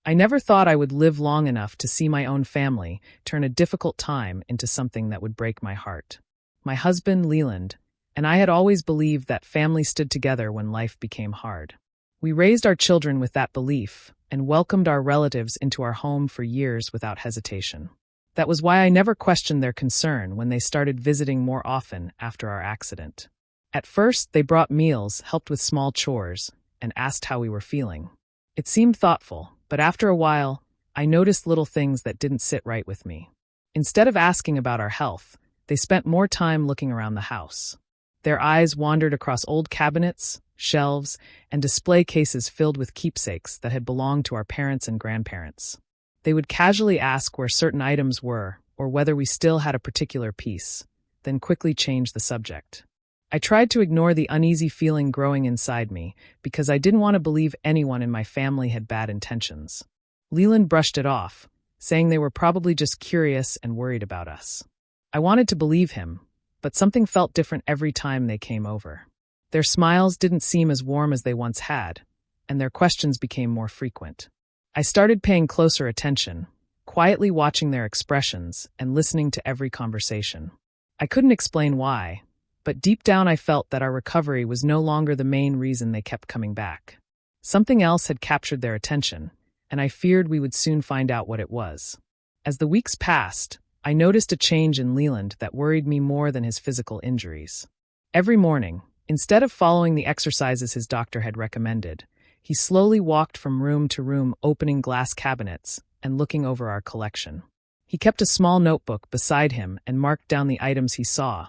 I never thought I would live long enough to see my own family turn a difficult time into something that would break my heart. My husband, Leland, and I had always believed that family stood together when life became hard. We raised our children with that belief and welcomed our relatives into our home for years without hesitation. That was why I never questioned their concern when they started visiting more often after our accident. At first, they brought meals, helped with small chores, and asked how we were feeling. It seemed thoughtful, but after a while, I noticed little things that didn't sit right with me. Instead of asking about our health, they spent more time looking around the house. Their eyes wandered across old cabinets, shelves, and display cases filled with keepsakes that had belonged to our parents and grandparents. They would casually ask where certain items were or whether we still had a particular piece, then quickly change the subject. I tried to ignore the uneasy feeling growing inside me because I didn't want to believe anyone in my family had bad intentions. Leland brushed it off, saying they were probably just curious and worried about us. I wanted to believe him, but something felt different every time they came over. Their smiles didn't seem as warm as they once had, and their questions became more frequent. I started paying closer attention, quietly watching their expressions and listening to every conversation. I couldn't explain why, but deep down I felt that our recovery was no longer the main reason they kept coming back. Something else had captured their attention, and I feared we would soon find out what it was. As the weeks passed, I noticed a change in Leland that worried me more than his physical injuries. Every morning, instead of following the exercises his doctor had recommended, he slowly walked from room to room, opening glass cabinets and looking over our collection. He kept a small notebook beside him and marked down the items he saw,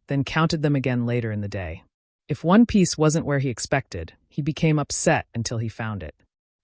then counted them again later in the day. If one piece wasn't where he expected, he became upset until he found it.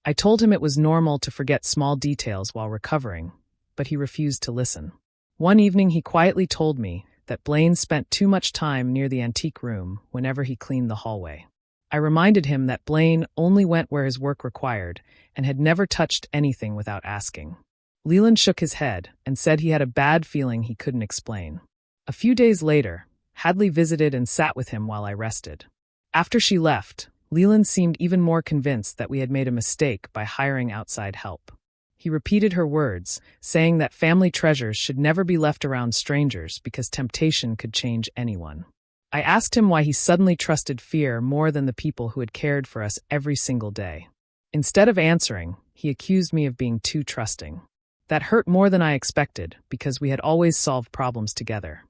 I told him it was normal to forget small details while recovering, but he refused to listen. One evening he quietly told me that Blaine spent too much time near the antique room whenever he cleaned the hallway. I reminded him that Blaine only went where his work required and had never touched anything without asking. Leland shook his head and said he had a bad feeling he couldn't explain. A few days later, Hadley visited and sat with him while I rested. After she left, Leland seemed even more convinced that we had made a mistake by hiring outside help. He repeated her words, saying that family treasures should never be left around strangers because temptation could change anyone. I asked him why he suddenly trusted fear more than the people who had cared for us every single day. Instead of answering, he accused me of being too trusting. That hurt more than I expected because we had always solved problems together.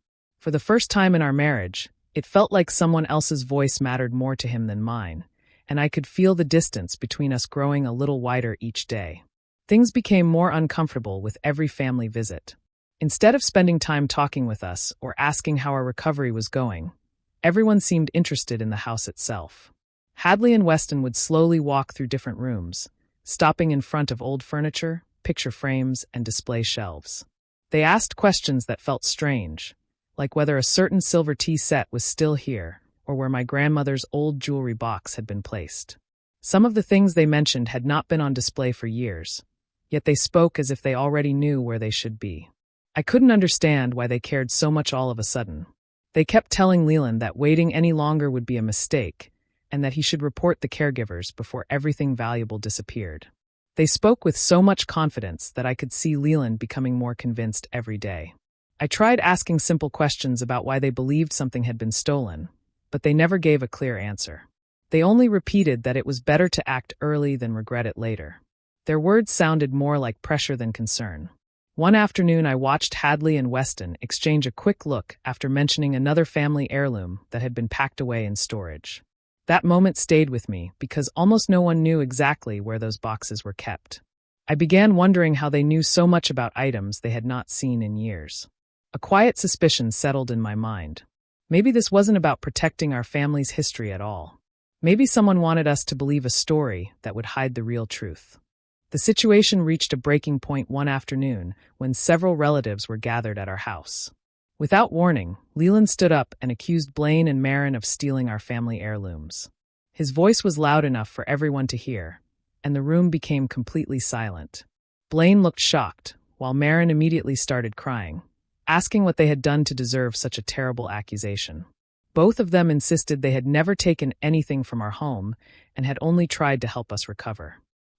For the first time in our marriage, it felt like someone else's voice mattered more to him than mine, and I could feel the distance between us growing a little wider each day. Things became more uncomfortable with every family visit. Instead of spending time talking with us or asking how our recovery was going, everyone seemed interested in the house itself. Hadley and Weston would slowly walk through different rooms, stopping in front of old furniture, picture frames, and display shelves. They asked questions that felt strange, like whether a certain silver tea set was still here or where my grandmother's old jewelry box had been placed. Some of the things they mentioned had not been on display for years, yet they spoke as if they already knew where they should be. I couldn't understand why they cared so much all of a sudden. They kept telling Leland that waiting any longer would be a mistake, and that he should report the caregivers before everything valuable disappeared. They spoke with so much confidence that I could see Leland becoming more convinced every day. I tried asking simple questions about why they believed something had been stolen, but they never gave a clear answer. They only repeated that it was better to act early than regret it later. Their words sounded more like pressure than concern. One afternoon I watched Hadley and Weston exchange a quick look after mentioning another family heirloom that had been packed away in storage. That moment stayed with me because almost no one knew exactly where those boxes were kept. I began wondering how they knew so much about items they had not seen in years. A quiet suspicion settled in my mind. Maybe this wasn't about protecting our family's history at all. Maybe someone wanted us to believe a story that would hide the real truth. The situation reached a breaking point one afternoon when several relatives were gathered at our house. Without warning, Leland stood up and accused Blaine and Marin of stealing our family heirlooms. His voice was loud enough for everyone to hear, and the room became completely silent. Blaine looked shocked, while Marin immediately started crying, asking what they had done to deserve such a terrible accusation. Both of them insisted they had never taken anything from our home and had only tried to help us recover.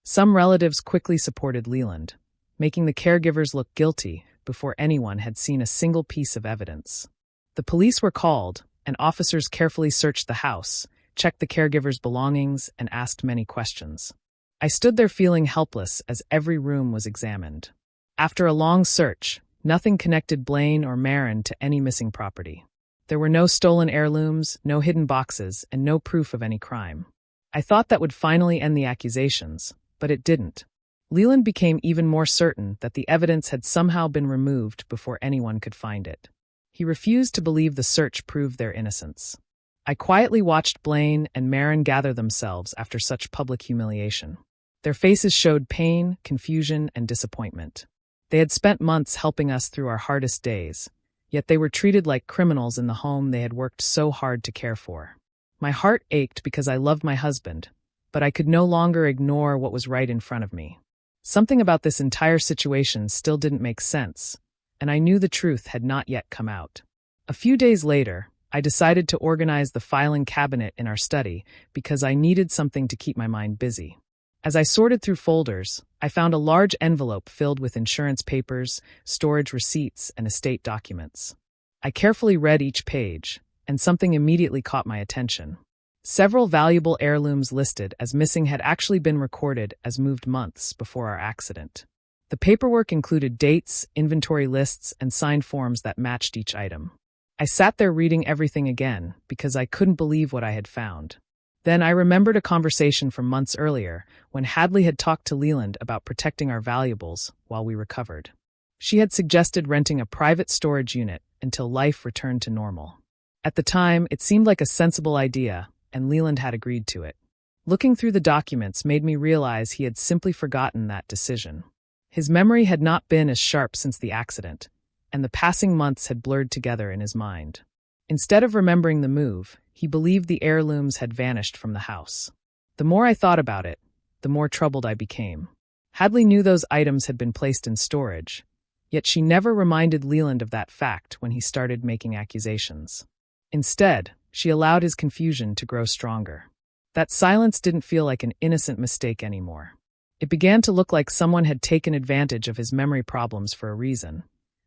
Some relatives quickly supported Leland, making the caregivers look guilty before anyone had seen a single piece of evidence. The police were called, and officers carefully searched the house, checked the caregivers' belongings, and asked many questions. I stood there feeling helpless as every room was examined. After a long search, nothing connected Blaine or Marin to any missing property. There were no stolen heirlooms, no hidden boxes, and no proof of any crime. I thought that would finally end the accusations, but it didn't. Leland became even more certain that the evidence had somehow been removed before anyone could find it. He refused to believe the search proved their innocence. I quietly watched Blaine and Marin gather themselves after such public humiliation. Their faces showed pain, confusion, and disappointment. They had spent months helping us through our hardest days, yet they were treated like criminals in the home they had worked so hard to care for. My heart ached because I loved my husband, but I could no longer ignore what was right in front of me. Something about this entire situation still didn't make sense, and I knew the truth had not yet come out. A few days later, I decided to organize the filing cabinet in our study because I needed something to keep my mind busy. As I sorted through folders, I found a large envelope filled with insurance papers, storage receipts, and estate documents. I carefully read each page, and something immediately caught my attention. Several valuable heirlooms listed as missing had actually been recorded as moved months before our accident. The paperwork included dates, inventory lists, and signed forms that matched each item. I sat there reading everything again because I couldn't believe what I had found. Then I remembered a conversation from months earlier when Hadley had talked to Leland about protecting our valuables while we recovered. She had suggested renting a private storage unit until life returned to normal. At the time, it seemed like a sensible idea, and Leland had agreed to it. Looking through the documents made me realize he had simply forgotten that decision. His memory had not been as sharp since the accident, and the passing months had blurred together in his mind. Instead of remembering the move, he believed the heirlooms had vanished from the house. The more I thought about it, the more troubled I became. Hadley knew those items had been placed in storage, yet she never reminded Leland of that fact when he started making accusations. Instead, she allowed his confusion to grow stronger. That silence didn't feel like an innocent mistake anymore. It began to look like someone had taken advantage of his memory problems for a reason,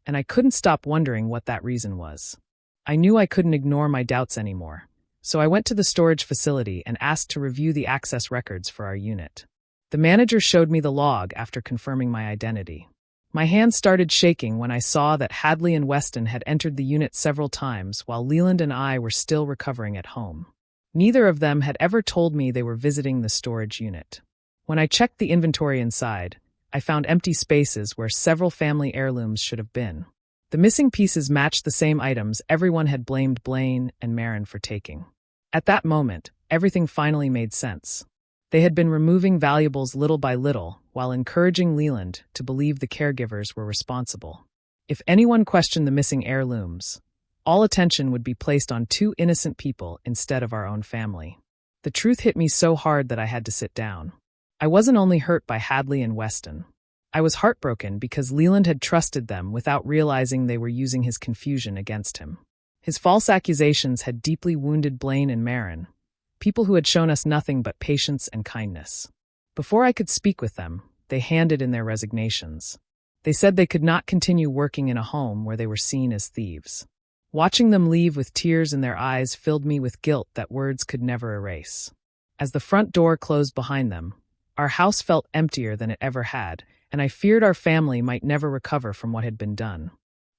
and I couldn't stop wondering what that reason was. I knew I couldn't ignore my doubts anymore, so I went to the storage facility and asked to review the access records for our unit. The manager showed me the log after confirming my identity. My hands started shaking when I saw that Hadley and Weston had entered the unit several times while Leland and I were still recovering at home. Neither of them had ever told me they were visiting the storage unit. When I checked the inventory inside, I found empty spaces where several family heirlooms should have been. The missing pieces matched the same items everyone had blamed Blaine and Marin for taking. At that moment, everything finally made sense. They had been removing valuables little by little while encouraging Leland to believe the caregivers were responsible. If anyone questioned the missing heirlooms, all attention would be placed on two innocent people instead of our own family. The truth hit me so hard that I had to sit down. I wasn't only hurt by Hadley and Weston. I was heartbroken because Leland had trusted them without realizing they were using his confusion against him. His false accusations had deeply wounded Blaine and Marin, people who had shown us nothing but patience and kindness. Before I could speak with them, they handed in their resignations. They said they could not continue working in a home where they were seen as thieves. Watching them leave with tears in their eyes filled me with guilt that words could never erase. As the front door closed behind them, our house felt emptier than it ever had, and I feared our family might never recover from what had been done.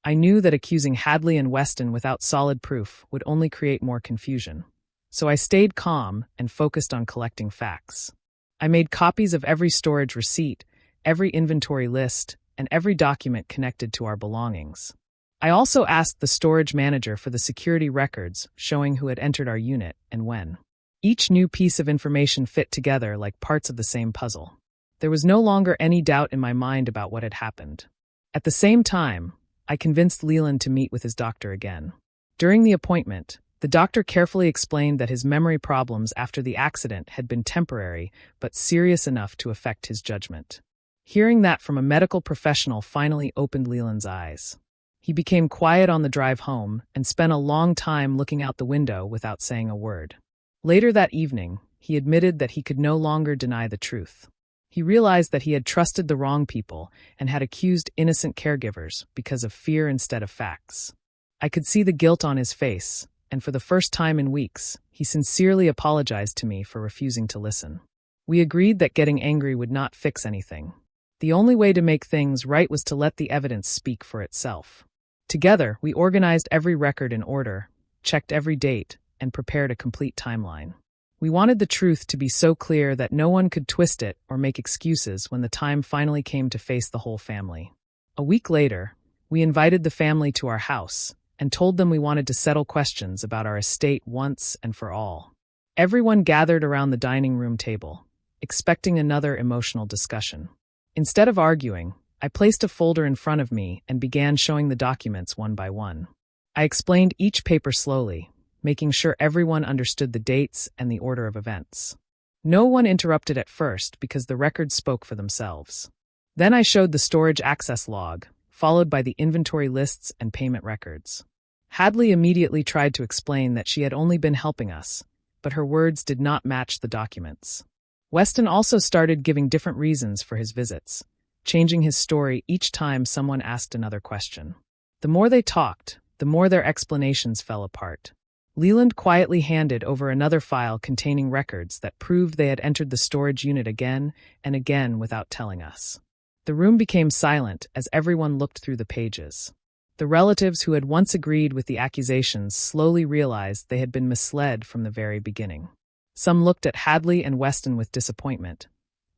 I knew that accusing Hadley and Weston without solid proof would only create more confusion. So I stayed calm and focused on collecting facts. I made copies of every storage receipt, every inventory list, and every document connected to our belongings. I also asked the storage manager for the security records showing who had entered our unit and when. Each new piece of information fit together like parts of the same puzzle. There was no longer any doubt in my mind about what had happened. At the same time, I convinced Leland to meet with his doctor again. During the appointment, the doctor carefully explained that his memory problems after the accident had been temporary but serious enough to affect his judgment. Hearing that from a medical professional finally opened Leland's eyes. He became quiet on the drive home and spent a long time looking out the window without saying a word. Later that evening, he admitted that he could no longer deny the truth. He realized that he had trusted the wrong people and had accused innocent caregivers because of fear instead of facts. I could see the guilt on his face, and for the first time in weeks, he sincerely apologized to me for refusing to listen. We agreed that getting angry would not fix anything. The only way to make things right was to let the evidence speak for itself. Together, we organized every record in order, checked every date, and prepared a complete timeline. We wanted the truth to be so clear that no one could twist it or make excuses when the time finally came to face the whole family. A week later, we invited the family to our house and told them we wanted to settle questions about our estate once and for all. Everyone gathered around the dining room table, expecting another emotional discussion. Instead of arguing, I placed a folder in front of me and began showing the documents one by one. I explained each paper slowly, making sure everyone understood the dates and the order of events. No one interrupted at first because the records spoke for themselves. Then I showed the storage access log, followed by the inventory lists and payment records. Hadley immediately tried to explain that she had only been helping us, but her words did not match the documents. Weston also started giving different reasons for his visits, changing his story each time someone asked another question. The more they talked, the more their explanations fell apart. Leland quietly handed over another file containing records that proved they had entered the storage unit again and again without telling us. The room became silent as everyone looked through the pages. The relatives who had once agreed with the accusations slowly realized they had been misled from the very beginning. Some looked at Hadley and Weston with disappointment,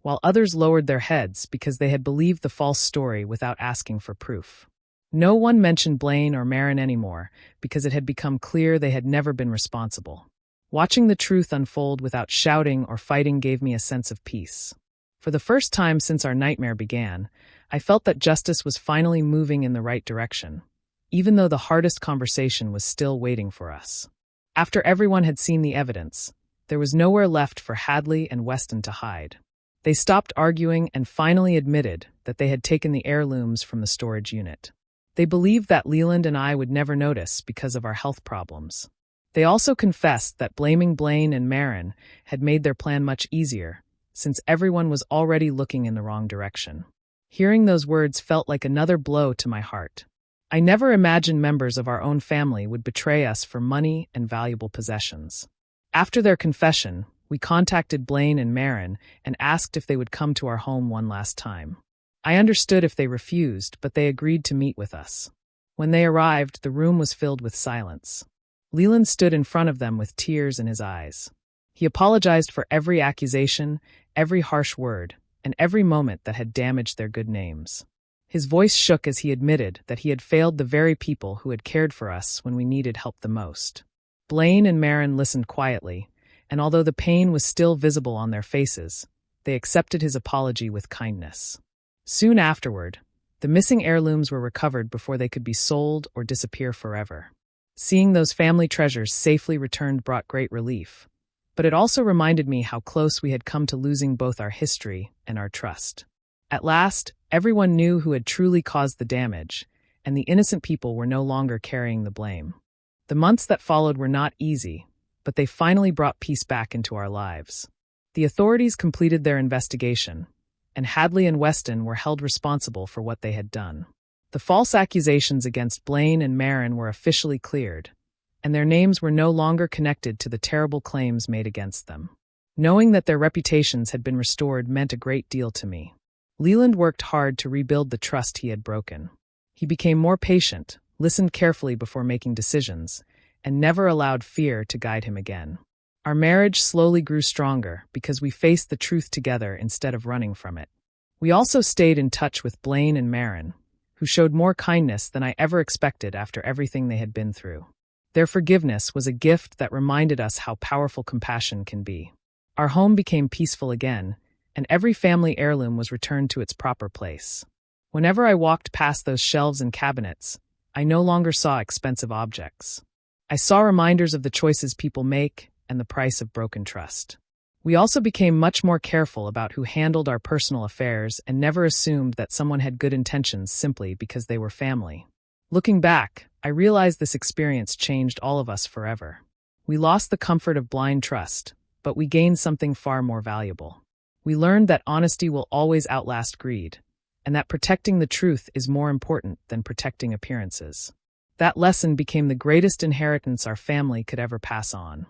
while others lowered their heads because they had believed the false story without asking for proof. No one mentioned Blaine or Marin anymore because it had become clear they had never been responsible. Watching the truth unfold without shouting or fighting gave me a sense of peace. For the first time since our nightmare began, I felt that justice was finally moving in the right direction, even though the hardest conversation was still waiting for us. After everyone had seen the evidence, there was nowhere left for Hadley and Weston to hide. They stopped arguing and finally admitted that they had taken the heirlooms from the storage unit. They believed that Leland and I would never notice because of our health problems. They also confessed that blaming Blaine and Marin had made their plan much easier, since everyone was already looking in the wrong direction. Hearing those words felt like another blow to my heart. I never imagined members of our own family would betray us for money and valuable possessions. After their confession, we contacted Blaine and Marin and asked if they would come to our home one last time. I understood if they refused, but they agreed to meet with us. When they arrived, the room was filled with silence. Leland stood in front of them with tears in his eyes. He apologized for every accusation, every harsh word, and every moment that had damaged their good names. His voice shook as he admitted that he had failed the very people who had cared for us when we needed help the most. Blaine and Marin listened quietly, and although the pain was still visible on their faces, they accepted his apology with kindness. Soon afterward, the missing heirlooms were recovered before they could be sold or disappear forever. Seeing those family treasures safely returned brought great relief, but it also reminded me how close we had come to losing both our history and our trust. At last, everyone knew who had truly caused the damage, and the innocent people were no longer carrying the blame. The months that followed were not easy, but they finally brought peace back into our lives. The authorities completed their investigation, and Hadley and Weston were held responsible for what they had done. The false accusations against Blaine and Marin were officially cleared, and their names were no longer connected to the terrible claims made against them. Knowing that their reputations had been restored meant a great deal to me. Leland worked hard to rebuild the trust he had broken. He became more patient, listened carefully before making decisions, and never allowed fear to guide him again. Our marriage slowly grew stronger because we faced the truth together instead of running from it. We also stayed in touch with Blaine and Marin, who showed more kindness than I ever expected after everything they had been through. Their forgiveness was a gift that reminded us how powerful compassion can be. Our home became peaceful again, and every family heirloom was returned to its proper place. Whenever I walked past those shelves and cabinets, I no longer saw expensive objects. I saw reminders of the choices people make and the price of broken trust. We also became much more careful about who handled our personal affairs and never assumed that someone had good intentions simply because they were family. Looking back, I realized this experience changed all of us forever. We lost the comfort of blind trust, but we gained something far more valuable. We learned that honesty will always outlast greed, and that protecting the truth is more important than protecting appearances. That lesson became the greatest inheritance our family could ever pass on.